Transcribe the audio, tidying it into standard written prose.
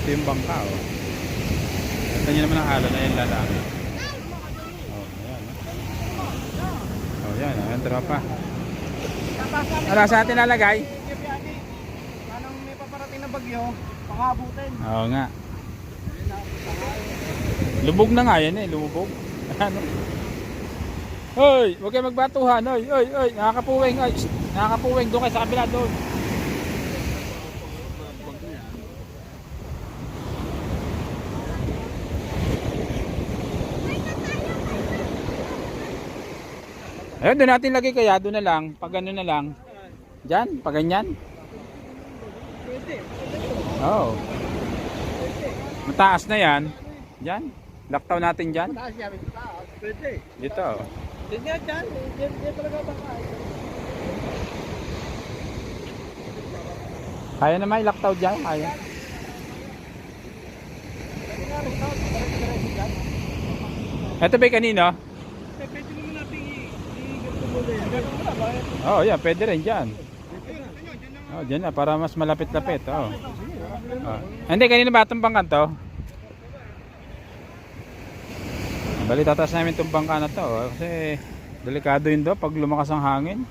ito yung bangka, oh. Ito nyo naman ang alon, ayan lalaki. Oh, ayan, oh. Oh, yan, ayan tropa. Ano sa atin lalagay? Anong may paparating na bagyo, pangabutin. Oo nga. Lubog na nga yan eh, lubog. Ano? Hoy, huwag kayo magbatuhan. Hoy, hoy, hoy, nakakapuwing. Hoy, nakakapuwing, doon kayo sa kabila doon. Ayun, doon natin lagay kaya, doon na lang. Pag ano na lang. Diyan, pag ganyan. Oo. Mataas na yan. Diyan. Laktaw natin dyan. Mataas yan, mataas. Pwede. Dito. Hindi nga dyan, hindi talaga baka. Kaya naman ilaktaw dyan. Kaya. Ito ba kanino? Pwede naman natin i-gato muna. Oo, yan. Pwede rin dyan. Oh, dyan na. Para mas malapit-lapit. Oh. Oh. Hindi, kanina ba itong bangka to? Bali, tataas namin itong bangka na to. Oh, kasi delikado yun daw pag lumakas ang hangin.